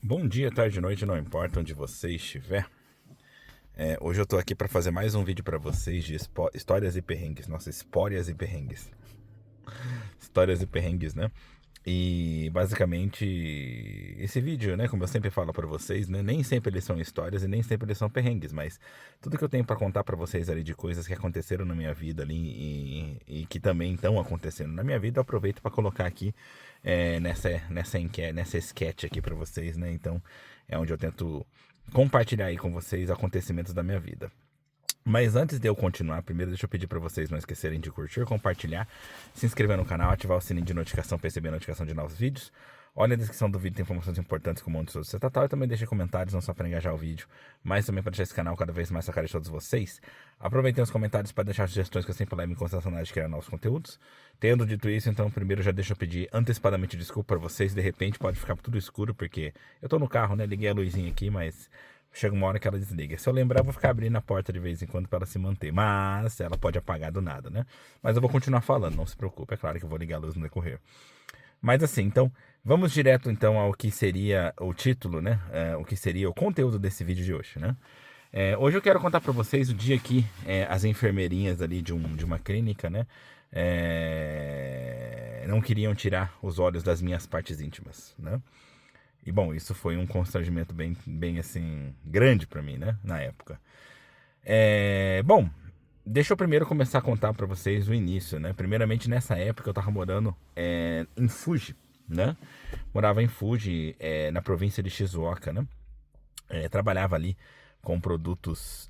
Bom dia, tarde, noite, não importa onde você estiver. Hoje eu tô aqui para fazer mais um vídeo para vocês de histórias e perrengues. Nossa, espórias e perrengues. Histórias e perrengues, né? E basicamente esse vídeo, né, como eu sempre falo para vocês, né, nem sempre eles são histórias e nem sempre eles são perrengues, mas tudo que eu tenho para contar para vocês ali de coisas que aconteceram na minha vida ali e que também estão acontecendo na minha vida, eu aproveito para colocar aqui nessa sketch aqui para vocês, né? Então é onde eu tento compartilhar aí com vocês acontecimentos da minha vida. Mas antes de eu continuar, primeiro deixa eu pedir para vocês não esquecerem de curtir, compartilhar, se inscrever no canal, ativar o sininho de notificação para receber a notificação de novos vídeos. Olha a descrição do vídeo, tem informações importantes como onde sobre tal e também deixe comentários, não só para engajar o vídeo, mas também para deixar esse canal cada vez mais na cara de todos vocês. Aproveitem os comentários para deixar sugestões que eu sempre levo em consideração na hora de criar novos conteúdos. Tendo dito isso, então primeiro já deixa eu pedir antecipadamente desculpa para vocês, de repente pode ficar tudo escuro, porque eu tô no carro, né, liguei a luzinha aqui, mas chega uma hora que ela desliga. Se eu lembrar, eu vou ficar abrindo a porta de vez em quando para ela se manter. Mas ela pode apagar do nada, né? Mas eu vou continuar falando, não se preocupe. É claro que eu vou ligar a luz no decorrer. Mas assim, então, vamos direto então ao que seria o título, né? O que seria o conteúdo desse vídeo de hoje, né? Hoje eu quero contar para vocês o dia que as enfermeirinhas ali de uma clínica, né? Não queriam tirar os olhos das minhas partes íntimas, né? E bom, isso foi um constrangimento bem assim, grande pra mim, né, na época. Bom, deixa eu primeiro começar a contar pra vocês o início, né. Primeiramente, nessa época eu tava morando em Fuji, né. Morava em Fuji, na província de Shizuoka, né. Trabalhava ali com produtos,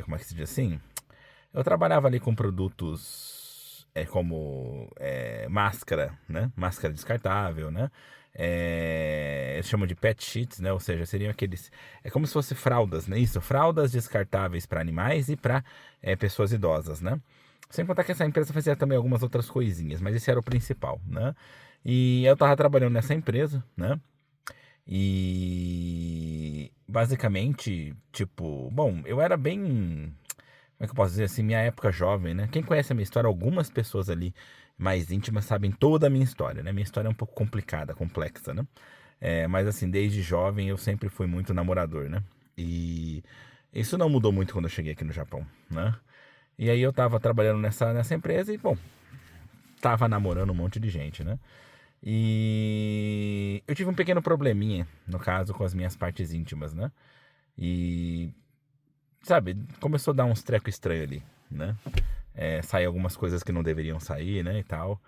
como é que se diz assim? Eu trabalhava ali com produtos como máscara, né? Máscara descartável, né? Eles chamam de pet sheets, né? Ou seja, seriam aqueles. É como se fosse fraldas, né? Isso, fraldas descartáveis para animais e para pessoas idosas, né? Sem contar que essa empresa fazia também algumas outras coisinhas, mas esse era o principal, né? E eu tava trabalhando nessa empresa, né? E basicamente, tipo, bom, eu era bem, como é que eu posso dizer assim, minha época jovem, né? Quem conhece a minha história, algumas pessoas ali mais íntimas sabem toda a minha história, né? Minha história é um pouco complicada, complexa, né? Mas assim, desde jovem eu sempre fui muito namorador, né? E isso não mudou muito quando eu cheguei aqui no Japão, né? E aí eu tava trabalhando nessa empresa e, bom, tava namorando um monte de gente, né? E eu tive um pequeno probleminha, no caso, com as minhas partes íntimas, né? E, sabe, começou a dar uns trecos estranhos ali, né? Sair algumas coisas que não deveriam sair, né, e tal.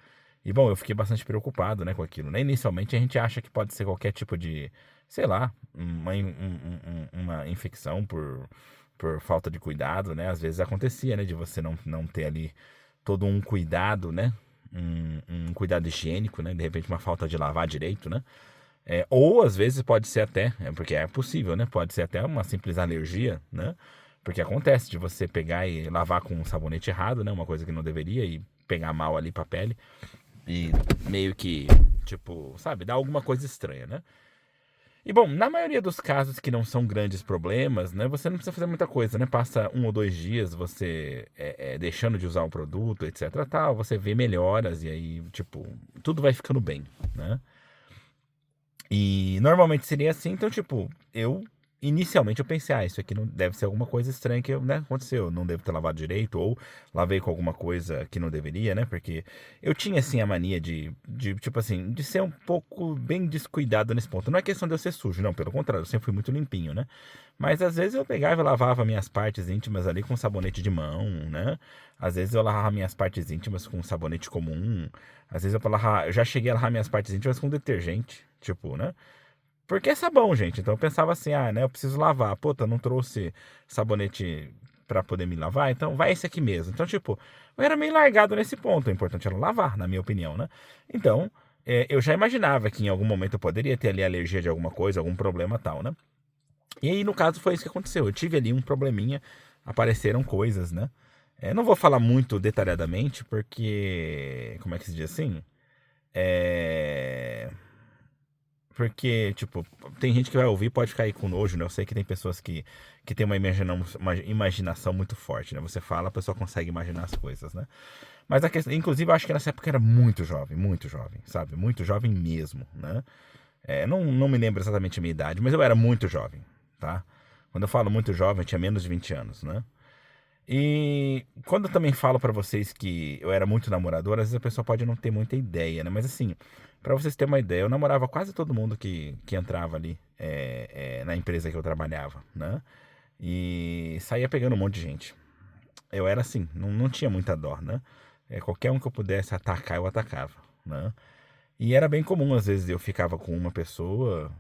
E, bom, eu fiquei bastante preocupado, né, com aquilo, né? Inicialmente a gente acha que pode ser qualquer tipo de, sei lá, uma infecção por falta de cuidado, né? Às vezes acontecia, né, de você não ter ali todo um cuidado, né? Um cuidado higiênico, né? De repente uma falta de lavar direito, né? Ou às vezes pode ser até, porque é possível, né? Pode ser até uma simples alergia, né? Porque acontece de você pegar e lavar com um sabonete errado, né? Uma coisa que não deveria e pegar mal ali pra pele e meio que, tipo, sabe, dá alguma coisa estranha, né? E bom, na maioria dos casos que não são grandes problemas, né, você não precisa fazer muita coisa, né? Passa 1 ou 2 dias você deixando de usar o produto, etc, tal, você vê melhoras e aí, tipo, tudo vai ficando bem, né? E normalmente seria assim, então, tipo, inicialmente eu pensei, isso aqui não deve ser alguma coisa estranha que, né, aconteceu. Não devo ter lavado direito, ou lavei com alguma coisa que não deveria, né? Porque eu tinha, assim, a mania tipo assim, de ser um pouco bem descuidado nesse ponto. Não é questão de eu ser sujo, não, pelo contrário, eu sempre fui muito limpinho, né? Mas às vezes eu pegava e lavava minhas partes íntimas ali com sabonete de mão, né? Às vezes eu lavava minhas partes íntimas com sabonete comum. Às vezes eu já cheguei a lavar minhas partes íntimas com detergente, tipo, né? Porque é sabão, gente. Então eu pensava assim, né, eu preciso lavar. Puta, não trouxe sabonete pra poder me lavar, então vai esse aqui mesmo. Então, tipo, eu era meio largado nesse ponto. O importante era lavar, na minha opinião, né? Então, eu já imaginava que em algum momento eu poderia ter ali alergia de alguma coisa, algum problema tal, né? E aí, no caso, foi isso que aconteceu. Eu tive ali um probleminha, apareceram coisas, né? Não vou falar muito detalhadamente, porque. Como é que se diz assim? É. Porque, tipo, tem gente que vai ouvir e pode ficar aí com nojo, né? Eu sei que tem pessoas que têm uma imaginação muito forte, né? Você fala, a pessoa consegue imaginar as coisas, né? Mas a questão, inclusive, eu acho que nessa época eu era muito jovem, sabe? Muito jovem mesmo, né? Não me lembro exatamente a minha idade, mas eu era muito jovem, tá? Quando eu falo muito jovem, eu tinha menos de 20 anos, né? E quando eu também falo pra vocês que eu era muito namorador, às vezes a pessoa pode não ter muita ideia, né? Mas assim, pra vocês terem uma ideia, eu namorava quase todo mundo que entrava ali na empresa que eu trabalhava, né? E saía pegando um monte de gente. Eu era assim, não tinha muita dó, né? Qualquer um que eu pudesse atacar, eu atacava, né? E era bem comum, às vezes, eu ficava com uma pessoa,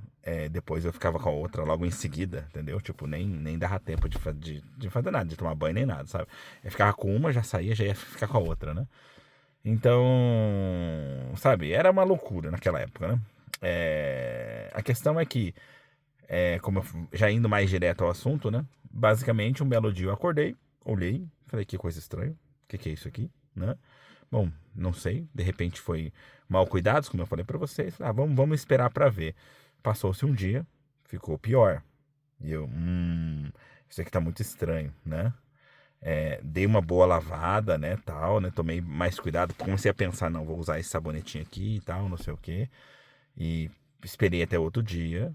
depois eu ficava com a outra logo em seguida, entendeu? Tipo, nem dava tempo de fazer nada, de tomar banho nem nada, sabe? Eu ficava com uma, já saía, já ia ficar com a outra, né? Então, sabe, era uma loucura naquela época, né? A questão é que, como eu já indo mais direto ao assunto, né? Basicamente, um belo dia eu acordei, olhei, falei, que coisa estranha, o que é isso aqui, né? Bom, não sei, de repente foi mal cuidados, como eu falei pra vocês. Vamos esperar pra ver. Passou-se um dia, ficou pior. E eu, isso aqui tá muito estranho, né? Dei uma boa lavada, né, tal, né? Tomei mais cuidado, comecei a pensar, não, vou usar esse sabonetinho aqui e tal, não sei o quê. E esperei até outro dia.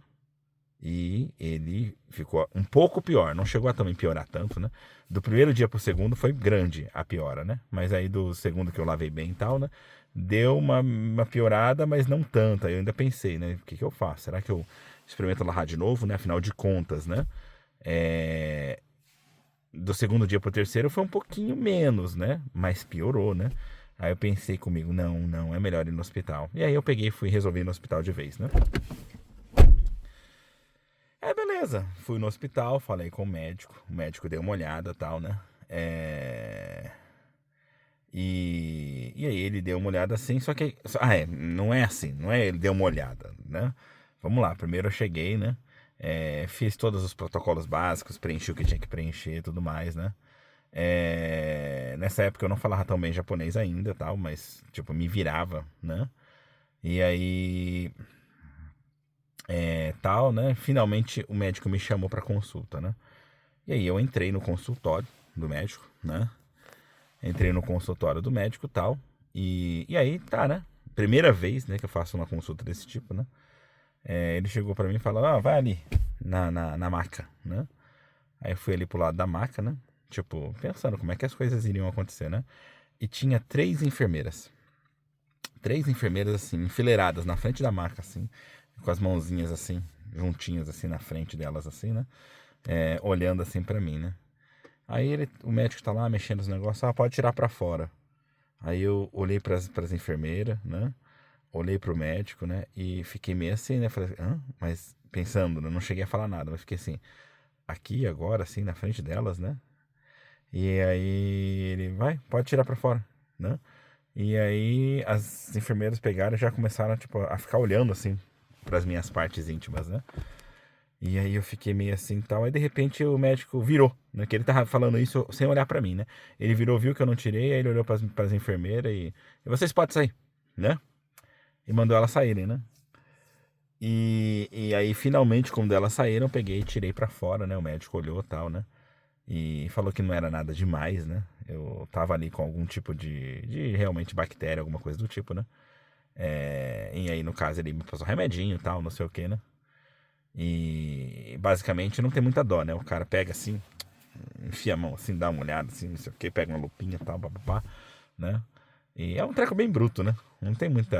E ele ficou um pouco pior. Não chegou a também piorar tanto, né? Do primeiro dia pro segundo foi grande a piora, né? Mas aí do segundo que eu lavei bem e tal, né? Deu uma piorada, mas não tanta. Eu ainda pensei, né? O que eu faço? Será que eu experimento lavar de novo, né? Afinal de contas, né? Do segundo dia pro terceiro foi um pouquinho menos, né? Mas piorou, né? Aí eu pensei comigo, não, é melhor ir no hospital. E aí eu peguei e fui resolver ir no hospital de vez, né? Beleza. Fui no hospital, falei com o médico deu uma olhada e tal, né? E aí ele deu uma olhada assim, só que. Não é assim, não é ele deu uma olhada, né? Vamos lá, primeiro eu cheguei, né? Fiz todos os protocolos básicos, preenchi o que tinha que preencher e tudo mais, né? Nessa época eu não falava tão bem japonês ainda, tal, mas, tipo, me virava, né? E aí tal, né? Finalmente o médico me chamou para consulta, né? E aí eu entrei no consultório do médico, né? Entrei no consultório do médico e tal. E aí tá, né? Primeira vez, né, que eu faço uma consulta desse tipo, né? Ele chegou para mim e falou, vai ali na maca, né? Aí eu fui ali pro lado da maca, né? Tipo, pensando como é que as coisas iriam acontecer, né? E tinha três enfermeiras. Três enfermeiras, assim, enfileiradas na frente da maca, assim, com as mãozinhas, assim, juntinhas, assim, na frente delas, assim, né? Olhando, assim, pra mim, né? Aí o médico tá lá mexendo nos negócios, pode tirar pra fora. Aí eu olhei pras enfermeiras, né? Olhei pro médico, né? E fiquei meio assim, né? Falei, mas pensando, né? Não cheguei a falar nada, mas fiquei assim, aqui agora, assim, na frente delas, né? E aí ele, pode tirar pra fora, né? E aí as enfermeiras pegaram e já começaram, tipo, a ficar olhando, assim, pras minhas partes íntimas, né? E aí eu fiquei meio assim e tal. Aí de repente o médico virou, né? Que ele tava falando isso sem olhar pra mim, né? Ele virou, viu que eu não tirei, aí ele olhou pras enfermeiras e vocês podem sair, né? E mandou elas saírem, né? E aí finalmente, quando elas saíram, eu peguei e tirei pra fora, né? O médico olhou e tal, né? E falou que não era nada demais, né? Eu tava ali com algum tipo de realmente bactéria, alguma coisa do tipo, né? E aí, no caso, ele me passou remedinho e tal, não sei o que, né? E basicamente não tem muita dó, né? O cara pega assim, enfia a mão assim, dá uma olhada assim, não sei o que, pega uma lupinha e tal, papapá, né? E é um treco bem bruto, né? Não tem muito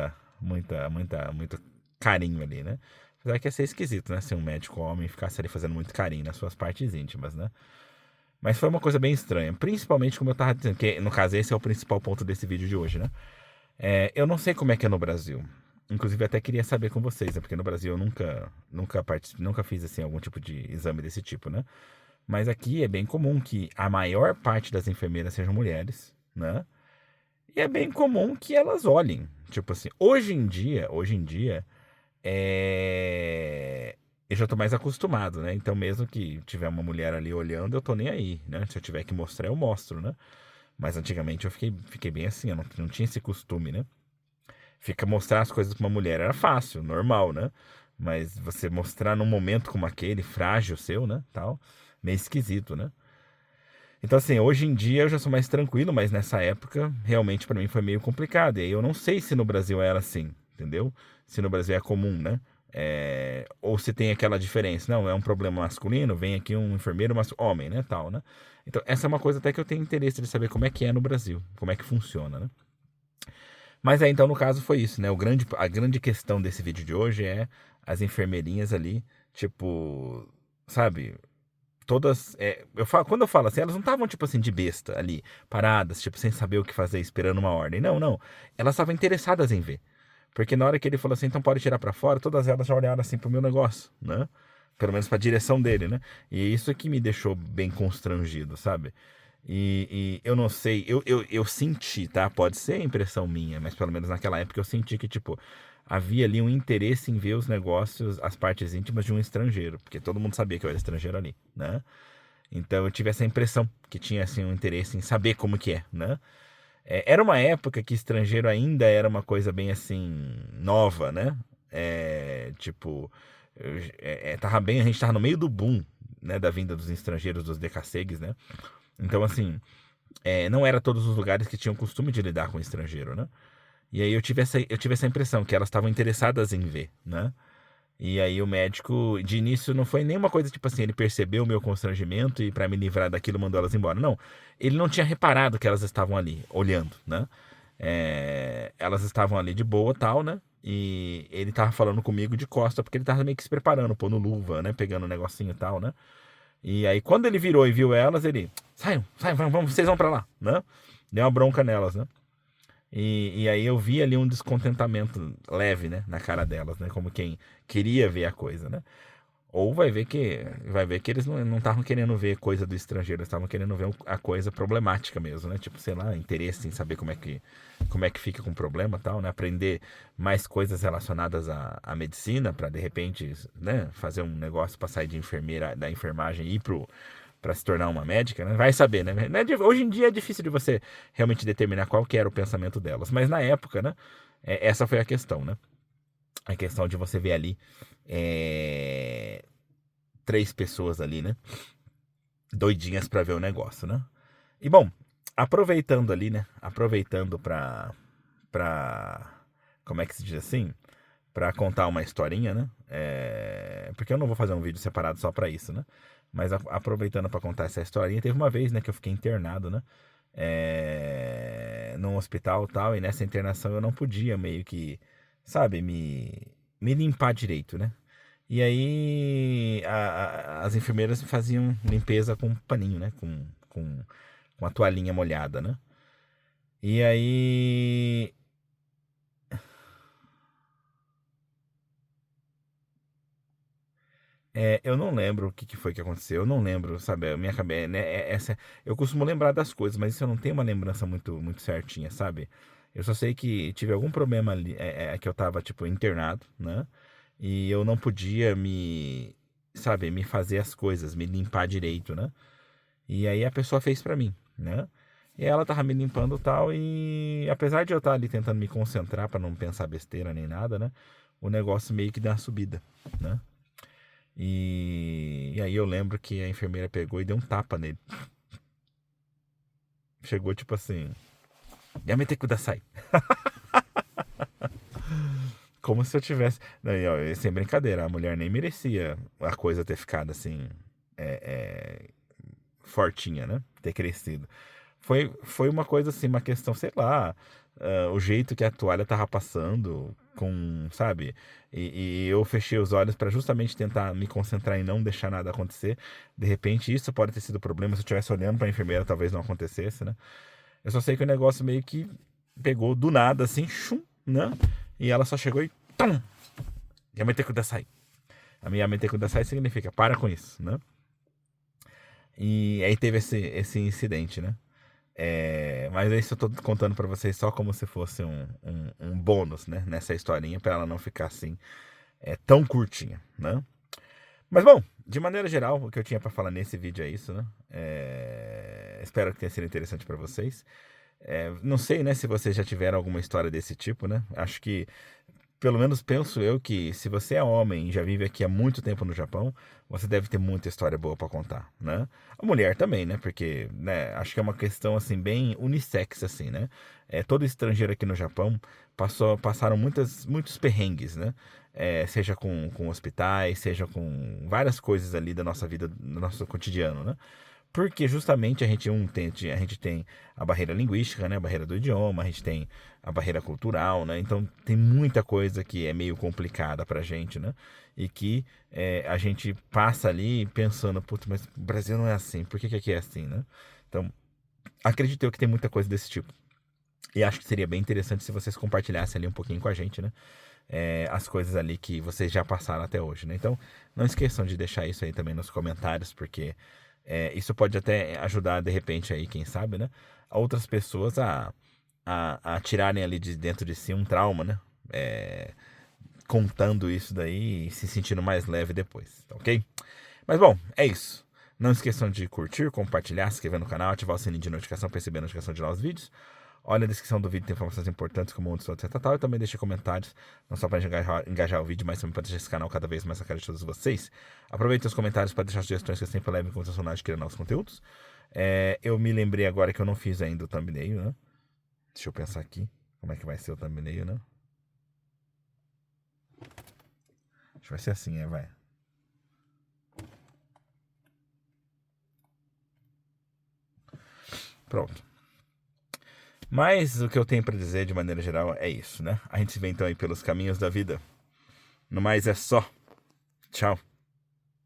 carinho ali, né? Apesar que ia ser esquisito, né? Se um médico homem ficasse ali fazendo muito carinho nas suas partes íntimas, né? Mas foi uma coisa bem estranha. Principalmente como eu tava dizendo, que no caso esse é o principal ponto desse vídeo de hoje, né? Eu não sei como é que é no Brasil. Inclusive até queria saber com vocês, né? Porque no Brasil eu nunca fiz assim algum tipo de exame desse tipo, né? Mas aqui é bem comum que a maior parte das enfermeiras sejam mulheres, né? E é bem comum que elas olhem. Tipo assim, hoje em dia, eu já tô mais acostumado, né? Então, mesmo que tiver uma mulher ali olhando, eu tô nem aí, né? Se eu tiver que mostrar, eu mostro, né? Mas antigamente eu fiquei bem assim, eu não tinha esse costume, né? Mostrar as coisas pra uma mulher era fácil, normal, né? Mas você mostrar num momento como aquele, frágil seu, né? Tal, meio esquisito, né? Então, assim, hoje em dia eu já sou mais tranquilo, mas nessa época realmente pra mim foi meio complicado. E aí eu não sei se no Brasil era assim, entendeu? Se no Brasil é comum, né? Ou se tem aquela diferença, não, é um problema masculino, vem aqui um enfermeiro homem, né, tal, né? Então, essa é uma coisa até que eu tenho interesse de saber como é que é no Brasil, como é que funciona, né? Mas aí, então, no caso, foi isso, né? A grande questão desse vídeo de hoje é as enfermeirinhas ali, tipo, sabe? Todas. Quando eu falo assim, elas não estavam, tipo assim, de besta ali, paradas, tipo, sem saber o que fazer, esperando uma ordem. Não, não. Elas estavam interessadas em ver. Porque na hora que ele falou assim, então pode tirar pra fora, todas elas já olharam assim pro meu negócio, né? Pelo menos pra direção dele, né? E isso é que me deixou bem constrangido, sabe? E eu não sei, eu senti, tá? Pode ser impressão minha, mas pelo menos naquela época eu senti que, tipo, havia ali um interesse em ver os negócios, as partes íntimas de um estrangeiro, porque todo mundo sabia que eu era estrangeiro ali, né? Então eu tive essa impressão que tinha, assim, um interesse em saber como que é, né? Era uma época que estrangeiro ainda era uma coisa bem, assim, nova, né? Tipo, a gente tava no meio do boom, né, da vinda dos estrangeiros, dos decassegues, né? Então, assim, não era todos os lugares que tinham costume de lidar com estrangeiro, né? E aí eu tive essa impressão, que elas estavam interessadas em ver, né? E aí o médico, de início, não foi nenhuma coisa tipo assim, ele percebeu o meu constrangimento e pra me livrar daquilo mandou elas embora. Não, ele não tinha reparado que elas estavam ali, olhando, né? Elas estavam ali de boa, tal, né? E ele tava falando comigo de costa, porque ele tava meio que se preparando, pondo luva, né? Pegando um negocinho e tal, né? E aí quando ele virou e viu elas, ele, saiam, saiam, vamos, vocês vão pra lá, né? Deu uma bronca nelas, né? E aí eu vi ali um descontentamento leve, né, na cara delas, né, como quem queria ver a coisa, né? Ou vai ver que eles não estavam querendo ver coisa do estrangeiro, eles estavam querendo ver a coisa problemática mesmo, né? Tipo, sei lá, interesse em saber como é que fica com o problema, e tal, né? Aprender mais coisas relacionadas à medicina para de repente, né, fazer um negócio para sair de enfermeira, da enfermagem e ir para se tornar uma médica, né? Vai saber, né? Hoje em dia é difícil de você realmente determinar qual que era o pensamento delas, mas na época, né? Essa foi a questão, né? A questão de você ver ali é, 3 pessoas ali, né? Doidinhas para ver o negócio, né? E bom, aproveitando ali, né? Aproveitando pra como é que se diz assim? Pra contar uma historinha, né? Porque eu não vou fazer um vídeo separado só pra isso, né? Mas aproveitando pra contar essa historinha, teve uma vez, né, que eu fiquei internado, né? Num hospital e tal, e nessa internação eu não podia meio que, sabe, me limpar direito, né? E aí as enfermeiras faziam limpeza com um paninho, né? Com a toalhinha molhada, né? E aí eu não lembro o que foi que aconteceu, eu não lembro, sabe, a minha cabeça, né, eu costumo lembrar das coisas, mas isso eu não tenho uma lembrança muito certinha, sabe? Eu só sei que tive algum problema ali, que eu tava, tipo, internado, né? E eu não podia sabe, me fazer as coisas, me limpar direito, né? E aí a pessoa fez pra mim, né? E ela tava me limpando e tal, e apesar de eu estar ali tentando me concentrar pra não pensar besteira nem nada, né? O negócio meio que deu uma subida, né? E aí eu lembro que a enfermeira pegou e deu um tapa nele. Chegou tipo assim, Yamete kudasai. Como se eu tivesse. Não, e, ó, sem brincadeira, a mulher nem merecia a coisa ter ficado assim. Fortinha, né? Ter crescido. Foi uma coisa assim, uma questão, sei lá, o jeito que a toalha tava passando, sabe? E eu fechei os olhos para justamente tentar me concentrar em não deixar nada acontecer. De repente, isso pode ter sido o problema. Se eu estivesse olhando para a enfermeira, talvez não acontecesse, né? Eu só sei que o negócio meio que pegou do nada, assim, chum, né? E ela só chegou e. Tum! Yamete kudasai. A minha Yamete kudasai significa para com isso, né? E aí teve esse incidente, né? Mas isso eu tô contando pra vocês só como se fosse um bônus, né? Nessa historinha, pra ela não ficar assim, tão curtinha, né? Mas bom, de maneira geral, o que eu tinha pra falar nesse vídeo é isso, né? Espero que tenha sido interessante pra vocês. Não sei, né, se vocês já tiveram alguma história desse tipo, né? Acho que pelo menos penso eu que se você é homem e já vive aqui há muito tempo no Japão, você deve ter muita história boa para contar, né? A mulher também, né? Porque, né, acho que é uma questão assim bem unissex assim, né? Todo estrangeiro aqui no Japão passaram muitos perrengues, né? Seja com hospitais, seja com várias coisas ali da nossa vida, do nosso cotidiano, né? Porque justamente a gente tem a barreira linguística, né? A barreira do idioma, a gente tem a barreira cultural, né? Então tem muita coisa que é meio complicada pra gente, né? E que a gente passa ali pensando, putz, mas o Brasil não é assim, por que que aqui é assim, né? Então, acredito eu que tem muita coisa desse tipo. E acho que seria bem interessante se vocês compartilhassem ali um pouquinho com a gente, né? As coisas ali que vocês já passaram até hoje, né? Então, não esqueçam de deixar isso aí também nos comentários, porque isso pode até ajudar, de repente, aí, quem sabe, né? A outras pessoas a tirarem ali de dentro de si um trauma, né? Contando isso daí e se sentindo mais leve depois, tá ok? Mas bom, é isso. Não esqueçam de curtir, compartilhar, se inscrever no canal, ativar o sininho de notificação para receber a notificação de novos vídeos. Olha na descrição do vídeo, tem informações importantes como onde estou, etc. Tal, e também deixe comentários, não só para engajar o vídeo, mas também para deixar esse canal cada vez mais na cara de todos vocês. Aproveitem os comentários para deixar sugestões que eu sempre levo em consideração na hora de criar novos conteúdos. Eu me lembrei agora que eu não fiz ainda o thumbnail, né? Deixa eu pensar aqui como é que vai ser o thumbnail, né? Acho que vai ser assim, vai. Pronto. Mas o que eu tenho para dizer de maneira geral é isso, né? A gente se vê então aí pelos caminhos da vida. No mais é só. Tchau.